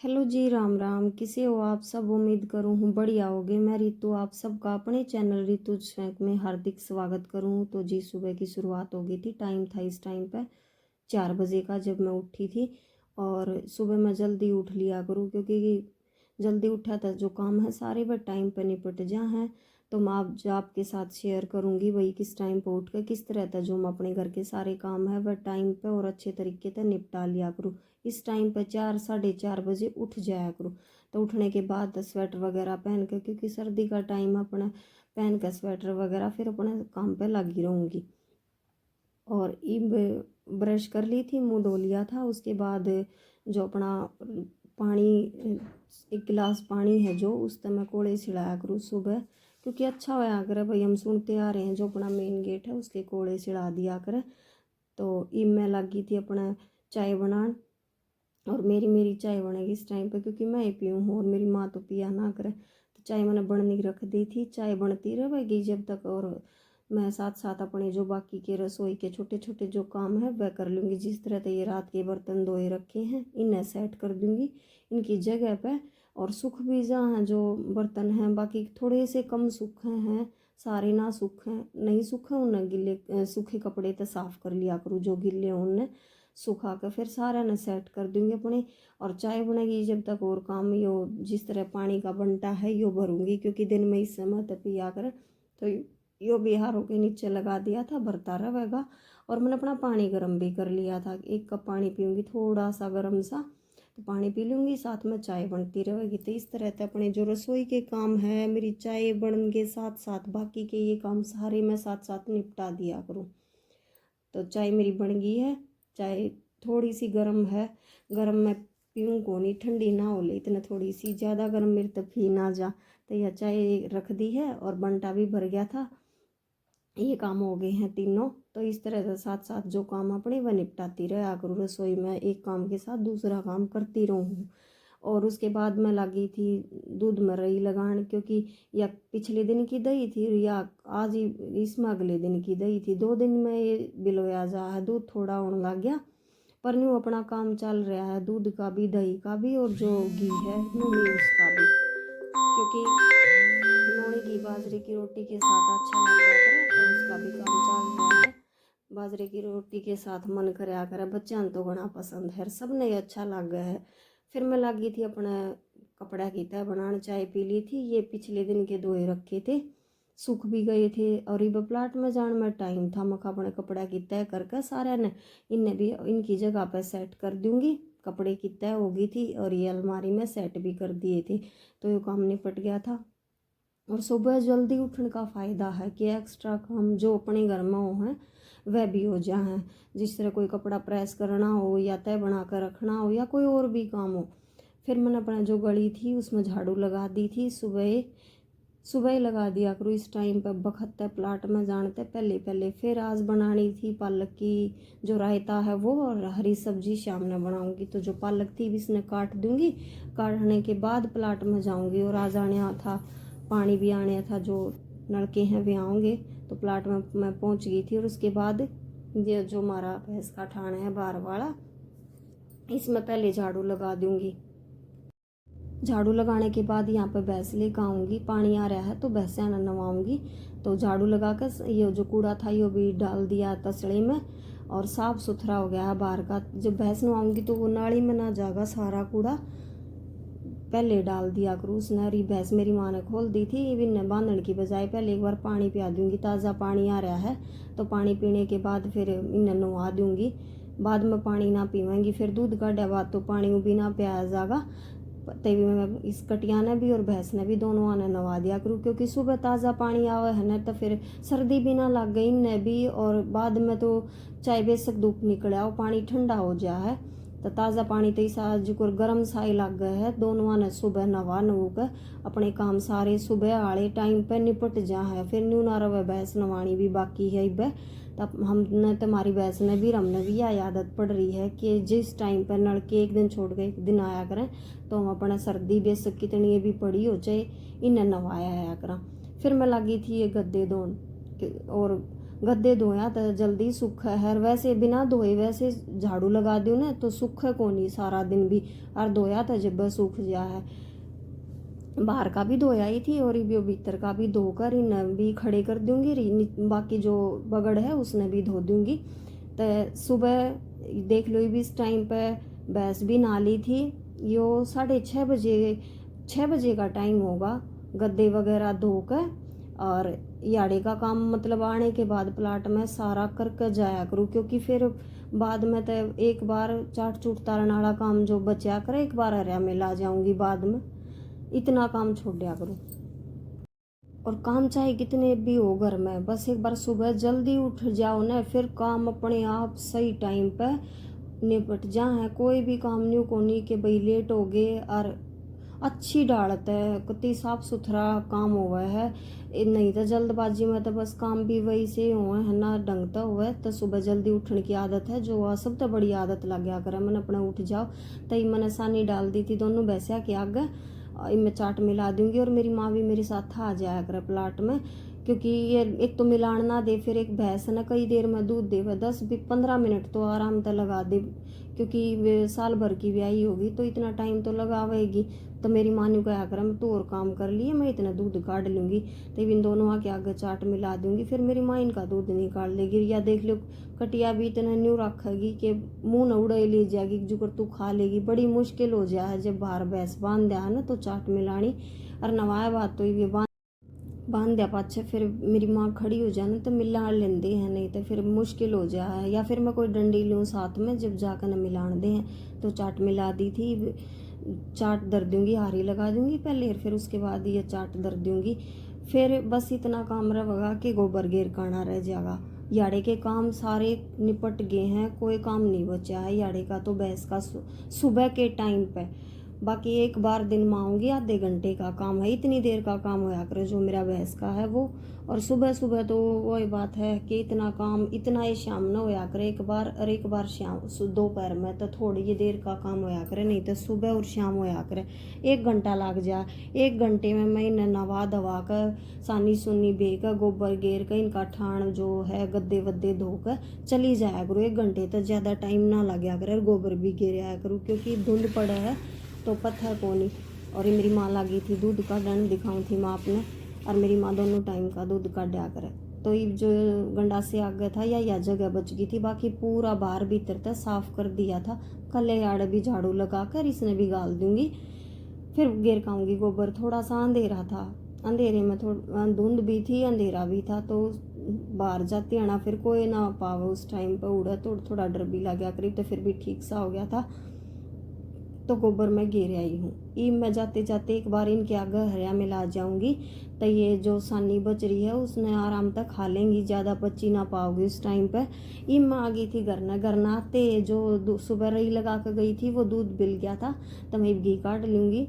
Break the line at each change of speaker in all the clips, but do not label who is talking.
Hello जी, राम राम। किसे हो आप सब? उम्मीद करूँ हूँ बढ़िया होगे। मैं रितु आप सबका अपने चैनल रितु स्वैंक में हार्दिक स्वागत करूँ। तो जी, सुबह की शुरुआत हो गई थी। टाइम था इस टाइम पे 4 बजे का, जब मैं उठी थी। और सुबह मैं जल्दी उठ लिया करूँ, क्योंकि जल्दी उठा था जो काम है सारे वह टाइम पे निपट जा हैं। तो मैं आप आपके साथ शेयर करूँगी वही किस टाइम पे उठ कर किस तरह था जो मैं अपने घर के सारे काम है वह टाइम पे और अच्छे तरीके से निपटा लिया करूँ। इस टाइम पे 4 साढ़े 4 बजे उठ जाया करूँ। तो उठने के बाद स्वेटर वगैरह पहन कर, क्योंकि सर्दी का टाइम अपना पहन कर स्वेटर वगैरह फिर अपने काम पे लगी रहूँगी। और ब्रश कर ली थी, मुंह धो लिया था। उसके बाद जो अपना पानी, 1 गिलास पानी है जो उस मैं कोड़े छिड़ाया करूँ सुबह, क्योंकि अच्छा होया करे भाई। हम सुनते आ रहे हैं जो अपना मेन गेट है उसके कोड़े छिड़ा दिया करे। तो मैं लगी थी अपना चाय बनान। और मेरी चाय बनेगी इस टाइम पे, क्योंकि मैं ही पीऊँ हूँ और मेरी माँ तो पिया ना करे। तो चाय मैंने बनने की रख दी थी, चाय बनती रहेगी जब तक। और मैं साथ साथ अपने जो बाकी के रसोई के छोटे छोटे जो काम है वह कर लूँगी। जिस तरह से ये रात के बर्तन धोए रखे हैं इन्हें सेट कर दूँगी इनकी जगह पे। और सूख भी जहाँ हैं जो बर्तन हैं, बाकी थोड़े से कम सूखे हैं, सारे ना सूखे नहीं सूखे, उन्हें गिले सूखे कपड़े तो साफ़ कर लिया करूँ। जो गिले हैं उन्हें सुखा कर फिर सारा न सेट कर दूँगी अपने। और चाय बनेगी जब तक और काम यो जिस तरह पानी का बनता है यो भरूँगी, क्योंकि दिन में इस समय तक पिया कर। तो यो बिहारों के नीचे लगा दिया था, भरता रहेगा। और मैंने अपना पानी गर्म भी कर लिया था, 1 कप पानी पीऊँगी थोड़ा सा गर्म सा। तो पानी पी लूँगी, साथ में चाय बनती रहेगी। तो इस तरह से अपने जो रसोई के काम है, मेरी चाय बन के साथ साथ बाकी के ये काम सारे मैं साथ साथ निपटा दिया करूँ। तो चाय मेरी बन गई है। चाय थोड़ी सी गर्म है, गर्म मैं पीऊँ को नहीं, ठंडी ना हो ले इतना, थोड़ी सी ज़्यादा गर्म मेरे तक पी ना जा। तो यह चाय रख दी है और बंटा भी भर गया था। ये काम हो गए हैं तीनों। तो इस तरह से साथ साथ जो काम अपने वह निपटाती रहा करूँ रसोई में, एक काम के साथ दूसरा काम करती रहूँ। और उसके बाद मैं लगी थी दूध में रही लगान, क्योंकि या पिछले दिन की दही थी या आज ही इसमें अगले दिन की दही थी, 2 दिन में ये बिलोया जा है। दूध थोड़ा होने लग गया, पर न्यू अपना काम चल रहा है, दूध का भी दही का भी और जो घी है नूनी उसका भी। क्योंकि नूनी घी बाजरे की रोटी के साथ अच्छा लग रहा करे, तो उसका भी काम चल रहा है। बाजरे की रोटी के साथ मन कराया करे, बच्चों तो बड़ा पसंद है, सब ने अच्छा लग है। फिर मैं लगी थी अपना कपड़ा की तय बनाने, चाय पी ली थी। ये पिछले दिन के धोए रखे थे, सूख भी गए थे। और ये प्लाट में जान में टाइम था, मैं अपने कपड़ा की तय करके सारे ने इन्हें भी इनकी जगह पर सेट कर दूंगी। कपड़े की तय हो गई थी और ये अलमारी में सेट भी कर दिए थे। तो ये काम निपट गया था। और सुबह जल्दी उठने का फ़ायदा है कि एक्स्ट्रा काम जो अपने घर में हो हैं वह भी हो जाए। जिस तरह कोई कपड़ा प्रेस करना हो या तय बना कर रखना हो या कोई और भी काम हो। फिर मैंने अपना जो गली थी उसमें झाड़ू लगा दी थी, सुबह सुबह ही लगा दिया करूँ इस टाइम पर, बखत प्लाट में जानते पहले पहले। फिर आज बनानी थी पालक की जो रायता है वो, और हरी सब्जी शाम में बनाऊंगी। तो जो पालक थी इसने काट दूंगी, काटने के बाद प्लाट में जाऊंगी। और आज आने था पानी भी आने था, जो नलके हैं वे आएंगे। तो प्लाट में मैं पहुंच गई थी। और उसके बाद ये जो हमारा भैंस का ठाण है बार वाला, इसमें पहले झाड़ू लगा दूंगी। झाड़ू लगाने के बाद यहाँ पर भैंस लेकर आऊँगी, पानी आ रहा है तो भैंसें नहवाऊँगी। तो झाड़ू लगाकर ये जो कूड़ा था ये भी डाल दिया तसड़े में, और साफ़ सुथरा हो गया है बाहर का। जब भैंस नहवाऊँगी तो वो नाली में ना जाएगा, सारा कूड़ा पहले डाल दिया करूँ उसने। हरी भैंस मेरी माँ ने खोल दी थी, इन्हें बांधने की बजाय पहले एक बार पानी पिया दूँगी। ताज़ा पानी आ रहा है तो पानी पीने के बाद फिर इन्हें नहवा दूँगी। बाद में पानी ना पीवेंगी, फिर दूध का डब्बा तो पानी भी ना पिया जाएगा। तभी मैं इस कटिया ने भी और भैंस ने भी दोनों आने नवा दिया करूँ, क्योंकि सुबह ताज़ा पानी आवे है ना, तो फिर सर्दी भी ना लग गई इन्हें भी। और बाद में तो चाहे बेशक धूप निकला और पानी ठंडा हो जाए है, तो ताज़ा पानी तो इसा जो गर्म साई लग गए है। दोनों ने सुबह नवा नवू कर अपने काम सारे सुबह आड़े टाइम पर निपट जा है। फिर न्यू ना रवे भैंस नवानी भी बाकी है इब। तब हमने तुम्हारी भैंस ने भी हमने भी यह आदत पड़ रही है कि जिस टाइम पर नलके एक दिन छोड़ के एक दिन आया करें, तो हम अपना सर्दी बेशक कितनी भी पड़ी हो चाहे इन्हें नवाया आया करा। फिर मैं लगी थी ये गद्दे धोन और गद्दे धोया तो जल्दी सूखा है, वैसे बिना धोए वैसे झाड़ू लगा दूँ ना तो सूखा को नहीं सारा दिन भी, और धोया तो जब सूख गया है। बाहर का भी धोया ही थी और ये भीतर का भी धोकर इन भी खड़े कर दूंगी, बाकी जो बगड़ है उसने भी धो दूंगी। तो सुबह देख लो भी इस टाइम पे भैंस भी नहा ली थी। यो 6:30 का टाइम होगा। गद्दे वगैरह धोकर और याड़े का काम मतलब आने के बाद प्लाट में सारा करके जाया करूँ, क्योंकि फिर बाद में तो एक बार चाट चूट तारने वाला काम जो बचा कर एक बार हरिया में ला जाऊंगी, बाद में इतना काम छोड़ दिया करूँ। और काम चाहे कितने भी हो घर में, बस एक बार सुबह जल्दी उठ जाओ ना, फिर काम अपने आप सही टाइम पे निपट जा है। कोई भी काम नहीं को नहीं कि भाई लेट हो गए, और अच्छी डालत है कितनी साफ सुथरा काम हुआ है। नहीं तो जल्दबाजी में तो बस काम भी वही से हुआ है ना, ढंगता हुआ है। तो सुबह जल्दी उठने की आदत है जो सब तो बड़ी आदत लग गया करे। मैंने अपना उठ जाओ तई मैंने सानी डाल दी थी दोनों भैंसिया के आगे, इनमें चाट मिला दूंगी। और मेरी माँ भी मेरे साथ आ जाया करे प्लाट में, क्योंकि ये एक तो मिलान ना दे, फिर एक भैंस ना कई देर में दूध देवे, 10-15 मिनट तो आराम से लगा दे, क्योंकि वे साल भर की ब्याही होगी तो इतना टाइम तो लगावेगी। तो मेरी माँ ने कहा कर तू और काम कर लिए, मैं इतना दूध काट लूँगी। तो इन दोनों आके आगे चाट मिला दूंगी, फिर मेरी माँ इनका दूध निकाल लेगी। या देख लो कटिया भी इतना न्यू रखेगी कि मुँह न उड़े ले जाएगी, जुकर तू खा लेगी। बड़ी मुश्किल हो जाए जब बाहर भैंस बांध दिया है ना तो चाट मिलानी। और नवाया बात तो ये बांध दिया पाछे फिर मेरी माँ खड़ी हो जाए ना तो मिला लेंदे हैं, नहीं तो फिर मुश्किल हो जाए। या फिर मैं कोई डंडी लूँ साथ में जब जाकर न मिलान दे हैं। तो चाट मिला दी थी, चाट दर दूंगी, हारी लगा दूंगी पहले, फिर उसके बाद ये चाट दर दूंगी। फिर बस इतना काम रहेगा कि गोबर घेर करना रह जाएगा। याड़े के काम सारे निपट गए हैं, कोई काम नहीं बचा है याड़े का। तो भैंस का सुबह के टाइम पे, बाकी एक बार दिन में आऊँगी, आधे घंटे का काम है, इतनी देर का काम होया करे जो मेरा भैंस का है वो। और सुबह सुबह तो वही बात है कि इतना काम इतना ही शाम न होया करे एक बार, और एक बार शाम दोपहर में तो थोड़ी ही देर का काम होया करे, नहीं तो सुबह और शाम होया करे। 1 घंटा लग जा, 1 घंटे में मैं इन्हें नवा धवा कर सानी सुनी बे कर गोबर गेर कर इनका ठाण जो है गद्दे वद्दे धोकर चली जाया करूँ। 1 घंटे तो ज़्यादा टाइम ना लगे करे, और गोबर भी गिर आया करूँ क्योंकि धुंध पड़े है तो पत्थर को नहीं। और ये मेरी माँ लगी थी दूध का डन दिखाऊँ थी माँ अपने, और मेरी माँ दोनों टाइम का दूध का दिया करे। तो ये जो गंडा से आगे था या जगह बच गई थी, बाकी पूरा बाहर भीतर तक साफ कर दिया था। कल याड़ भी झाड़ू लगा कर इसने भी गाल दूंगी, फिर गिर खाऊंगी गोबर। थोड़ा सा अंधेरा था, अंधेरे में थोड़ा धुंध भी थी अंधेरा भी था, तो बाहर जाती आना फिर कोई ना पावे उस टाइम पर उड़ा, तो थोड़ा डर भी लग गया करीब, तो फिर भी ठीक सा हो गया था। तो गोबर में घेर आई हूँ। ई मैं जाते जाते एक बार इनके आगे हरिया में ला जाऊंगी, तो ये जो सानी बच रही है उसने आराम तक खा लेंगी, ज़्यादा बची ना पाओगी उस टाइम पे। ई मैं आ गई थी घर आते जो सुबह रही लगा कर गई थी वो दूध बिल गया था, तो मैं घी काट लूँगी।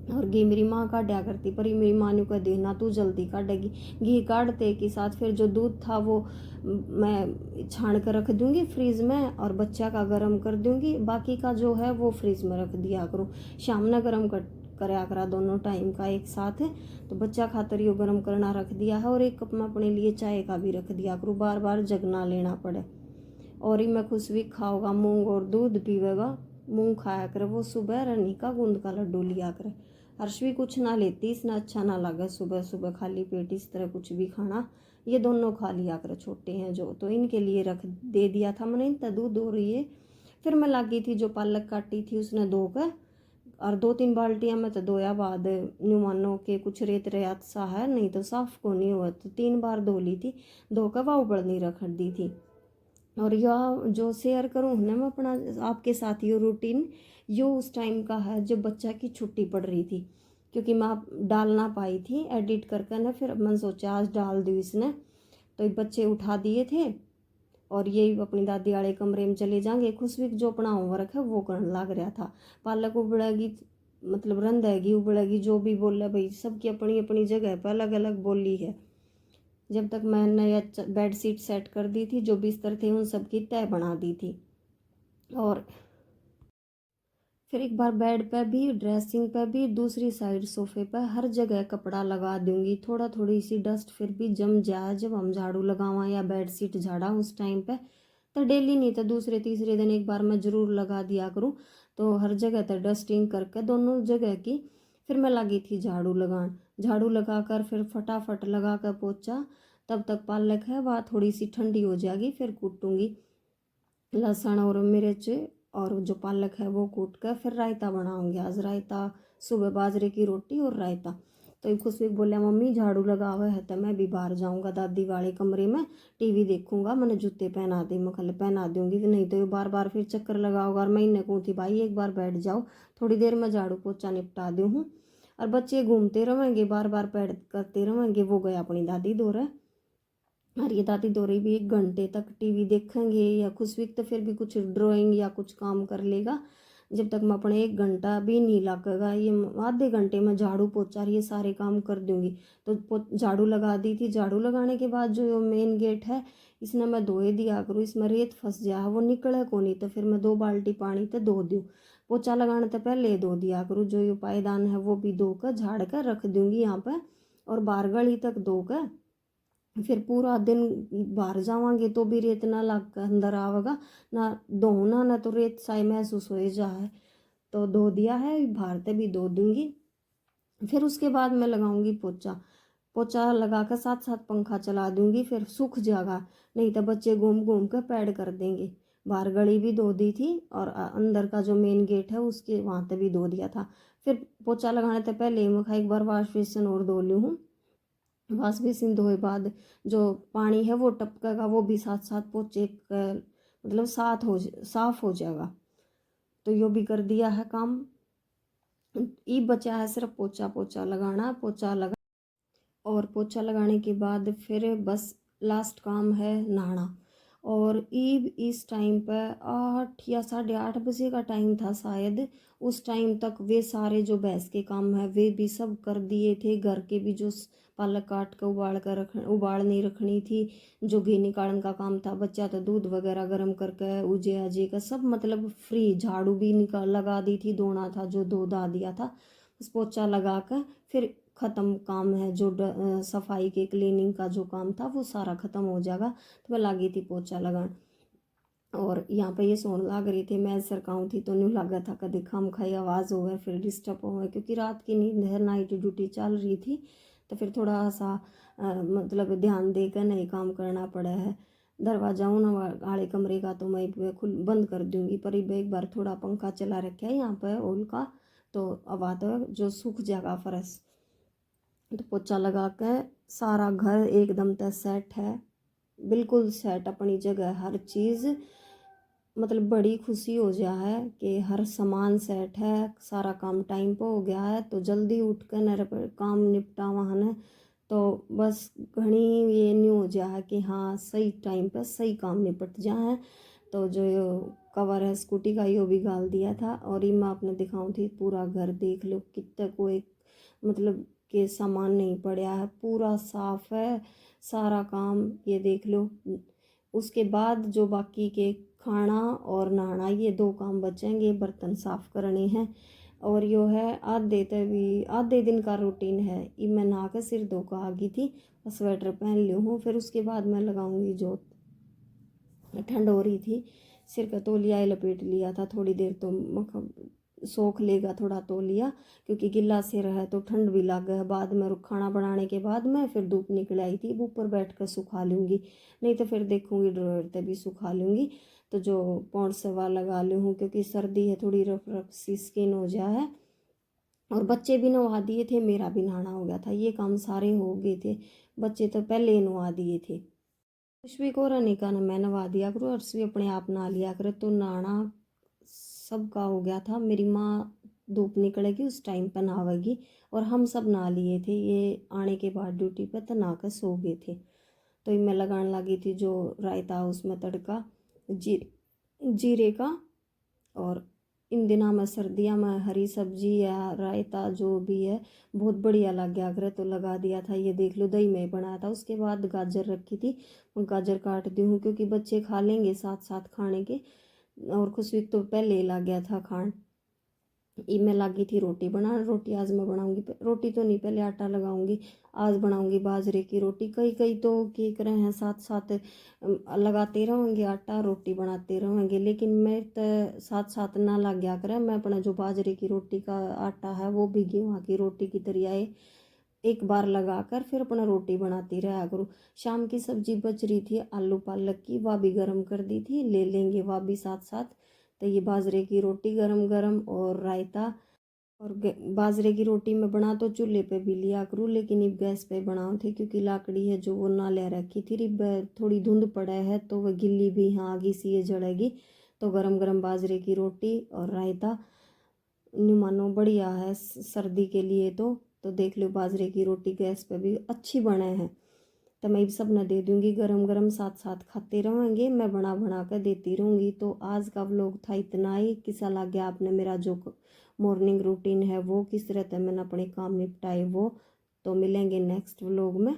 और घी मेरी माँ काटा करती, पर मेरी माँ ने कह देना तू जल्दी काटेगी। घी काटते के साथ फिर जो दूध था वो मैं छान कर रख दूंगी फ्रीज में, और बच्चा का गर्म कर दूंगी, बाकी का जो है वो फ्रीज में रख दिया करूँ। शाम में गर्म करया करा दोनों टाइम का एक साथ है, तो बच्चा खातर यो गर्म करना रख दिया है। और एक कप में अपने लिए चाय का भी रख दिया करूँ, बार बार जगना लेना पड़े। और ही मैं खुश भी खाओगा मूंग और दूध पीवेगा, मूंग खाया करे वो सुबह, रनी का गूंद का लड्डू लिया करे। हर्ष भी कुछ ना लेती, इसने अच्छा ना लगा सुबह सुबह खाली पेट इस तरह कुछ भी खाना। ये दोनों खा लिया करे, छोटे हैं जो, तो इनके लिए रख दे दिया था मैंने। इनका दूध हो रही है। फिर मैं लगी थी जो पालक काटी थी उसने धोकर, और 2-3 बाल्टियाँ में तो धोया बाद न्यू मानो के कुछ रेत रेत सा है, नहीं तो साफ को नहीं हुआ, तो 3 बार धो ली थी। धोकर वह उबलनी रख दी थी। और यह जो शेयर करूँ ना मैं अपना आपके साथ ये रूटीन, यो उस टाइम का है जब बच्चा की छुट्टी पड़ रही थी, क्योंकि मैं डाल ना पाई थी एडिट करके ना, फिर मैंने सोचा आज डाल दूँ इसने। तो ये बच्चे उठा दिए थे और ये अपनी दादी वाले कमरे में चले जाएंगे। खुशबू जो अपना होमवर्क है वो करने लग रहा था। पालक उबड़ेगी मतलब रंधेगी उबड़ेगी, जो भी बोले भाई सबकी अपनी अपनी जगह पर अलग अलग बोली है। जब तक मैंने यह बेड शीट सेट कर दी थी, जो बिस्तर थे उन सब की तय बना दी थी। और फिर एक बार बेड पे भी, ड्रेसिंग पे भी, दूसरी साइड सोफे पे, हर जगह कपड़ा लगा दूंगी। थोड़ा थोड़ी सी डस्ट फिर भी जम जाए जब हम झाड़ू लगावा या बेड शीट झाड़ा उस टाइम पे, तो डेली नहीं तो दूसरे तीसरे दिन एक बार मैं ज़रूर लगा दिया करूँ। तो हर जगह तो डस्टिंग करके दोनों जगह की फिर मैं लगी थी झाड़ू लगान। झाड़ू लगा कर फिर फटाफट लगा कर पोछा। तब तक पालक है वह थोड़ी सी ठंडी हो जाएगी, फिर कूटूंगी लहसुन और मिर्च, और जो पालक है वो कूट कर फिर रायता बनाऊंगी। आज रायता, सुबह बाजरे की रोटी और रायता। तो एक खुशबू बोलिया मम्मी झाड़ू लगा हुआ है तो मैं भी बाहर जाऊंगा दादी वाले कमरे में, टीवी देखूंगा, मैंने जूते पहना दे। मैं कल पहना दूंगी, नहीं तो ये बार बार फिर चक्कर लगाओगा। और मैं इन्हें कहूँ थी भाई एक बार बैठ जाओ, थोड़ी देर में झाड़ू पोछा निपटा दूँ हूँ। और बच्चे घूमते रहेंगे, बार बार पैड करते रहेंगे। वो गए अपनी दादी दौरे, और ये दादी दौरे भी 1 घंटे तक टीवी देखेंगे, या खुश तो फिर भी कुछ ड्राइंग या कुछ काम कर लेगा। जब तक मैं अपने 1 घंटा भी नहीं लगेगा, ये आधे घंटे में झाड़ू पोछा ये सारे काम कर दूंगी। तो झाड़ू लगा दी थी। झाड़ू लगाने के बाद जो मेन गेट है इसने मैं धोए दिया करूँ, इसमें रेत फंस जाए वो निकले को नहीं, तो फिर मैं 2 बाल्टी पानी तो धो दूँ। पोछा लगाने तो पहले धो दिया करूँ। जो ये पायदान है वो भी धोकर झाड़ कर रख दूंगी यहाँ पर, और बाहर गली तक धोकर फिर पूरा दिन बाहर जावांगे तो भी रेत ना लग के अंदर आवेगा ना, धोना ना तो रेत साई महसूस हो जाए। तो धो दिया है, बाहर ते भी धो दूंगी। फिर उसके बाद मैं लगाऊंगी पोछा। पोछा लगा कर साथ साथ पंखा चला दूंगी, फिर सूख जाएगा, नहीं तो बच्चे घूम घूम कर पैड कर देंगे। बाहर गली भी धो दी थी, और अंदर का जो मेन गेट है उसके वहाँ तक भी धो दिया था। फिर पोछा लगाने से पहले मैं एक बार वॉश बेसिन और धो ली हूँ। वॉश बेसिन धोए बाद जो पानी है वो टपकेगा, वो भी साथ साथ पोछे मतलब साफ हो जाएगा। तो यो भी कर दिया है काम। ये बचा है सिर्फ पोछा पोछा लगाना। पोछा लगा, और पोछा लगाने के बाद फिर बस लास्ट काम है नहाना। और ईब इस टाइम पर 8 या 8:30 बजे का टाइम था शायद। उस टाइम तक वे सारे जो भैंस के काम है वे भी सब कर दिए थे। घर के भी जो पालक काट कर उबाल नहीं रखनी थी, जो घी निकालने का काम था, बच्चा तो दूध वगैरह गर्म करके उजे अजे का सब मतलब फ्री। झाड़ू भी निकाल लगा दी थी, धोना था जो धो धा दिया था। बस पोछा लगा कर फिर ख़त्म काम है। जो सफाई के क्लीनिंग का जो काम था वो सारा ख़त्म हो जाएगा। तो मैं लगी थी पोछा लगान। और यहाँ पे ये सोन लाग रही थी, मैं सरकाऊँ थी तो नहीं लगा था कभी खाम खाई आवाज़ हो गए फिर डिस्टर्ब हो गए, क्योंकि रात की नींद है, नाइट ड्यूटी चल रही थी। तो फिर थोड़ा सा मतलब ध्यान दे कर नहीं काम करना पड़ा है। दरवाजा ना आड़े कमरे का तो मैं खुल बंद कर दूँगी, पर एक बार थोड़ा पंखा चला रखा है यहाँ पर ओल का, तो अब आता जो सूख जाएगा फर्श। तो पोछा लगा के सारा घर एकदम से सेट है, बिल्कुल सेट अपनी जगह, हर चीज़ मतलब बड़ी खुशी हो जा है कि हर सामान सेट है, सारा काम टाइम पे हो गया है। तो जल्दी उठ कर नर काम निपटावा है, तो बस घनी ये नहीं हो जा है कि हाँ सही टाइम पर सही काम निपट जा है। तो जो कवर है स्कूटी का यो भी गाल दिया था। और ये मैं आपने दिखाऊँ थी, पूरा घर देख लो कितना कोई मतलब के सामान नहीं पड़ा है, पूरा साफ है सारा काम, ये देख लो। उसके बाद जो बाकी के खाना और नहाना ये 2 काम बचेंगे, बर्तन साफ करने हैं। और यो है आधे दिन का रूटीन है। ये मैं नहा कर सिर धो कर आ गई थी, स्वेटर पहन ली हूँ। फिर उसके बाद मैं लगाऊंगी जोत, ठंड हो रही थी, सिर का तौलिया लपेट लिया था थोड़ी देर, तो सोख लेगा थोड़ा तौलिया, क्योंकि गिल्ला सिर है तो ठंड भी लग गया। बाद में खाना बनाने के बाद मैं फिर धूप निकल आई थी, ऊपर बैठ कर सुखा लूँगी, नहीं तो फिर देखूँगी ड्रॉयर तभी सुखा लूँगी। तो जो पौंड सवा लगा लूँ हूँ, क्योंकि सर्दी है, थोड़ी रफ रफ सी स्किन हो जा है। और बच्चे भी नहा दिए थे, मेरा भी नहाना हो गया था, ये काम सारे हो गए थे। बच्चे तो पहले ही नहा दिए थे। खुशबू को रनिका ने मैं नवा दिया करो, अर्श भी अपने आप नहा लिया करे। तो नहाना सबका हो गया था। मेरी माँ धूप निकलेगी उस टाइम पर नहावेगी, और हम सब नहा लिए थे। ये आने के बाद ड्यूटी पर तो नहा कर सो गए थे। तो मैं लगाने लगी थी जो रायता, उसमें तड़का जीरे का। और इन दिनों में सर्दियों में हरी सब्जी या रायता जो भी है बहुत बढ़िया लग गया करे, तो लगा दिया था। ये देख लो दही में बनाया था। उसके बाद गाजर रखी थी, गाजर काट दी हूँ क्योंकि बच्चे खा लेंगे साथ साथ खाने के। और खुशबू तो पहले ही लग गया था खान। ये मैं लगी थी रोटी बनाना। रोटी आज मैं बनाऊंगी, रोटी तो नहीं, पहले आटा लगाऊंगी। आज बनाऊंगी बाजरे की रोटी। कई कई तो क्या कर रहे हैं, साथ साथ लगाते रहेंगे आटा, रोटी बनाते रहेंगे, लेकिन मैं तो साथ साथ ना लग गया करें। मैं अपना जो बाजरे की रोटी का आटा है वो भी गेहूँ की रोटी की तरह एक बार लगाकर फिर अपना रोटी बनाती रहा करूँ। शाम की सब्जी बच रही थी आलू पालक की, वह भी गर्म कर दी थी, ले लेंगे वह भी साथ साथ। तो ये बाजरे की रोटी गरम गरम और रायता। और बाजरे की रोटी मैं बना तो चूल्हे पे भी लिया करूँ, लेकिन अब गैस पे बनाऊँ थे क्योंकि लाकड़ी है जो वो ना ले रखी थी। रिब थोड़ी धुंध पड़ा है तो वह गिल्ली भी हाँ आगी सी ये जड़ेगी। तो गरम गरम बाजरे की रोटी और रायता न्यू मानो बढ़िया है सर्दी के लिए। तो देख लो बाजरे की रोटी गैस पे भी अच्छी बने हैं। तो मैं सब न दे दूँगी गरम गरम, साथ साथ खाते रहेंगे, मैं बना बना कर देती रहूँगी। तो आज का व्लॉग था इतना ही। किसा लग गया आपने मेरा जो मॉर्निंग रूटीन है वो, किस तरह से मैंने अपने काम निपटाए वो। तो मिलेंगे नेक्स्ट व्लॉग में।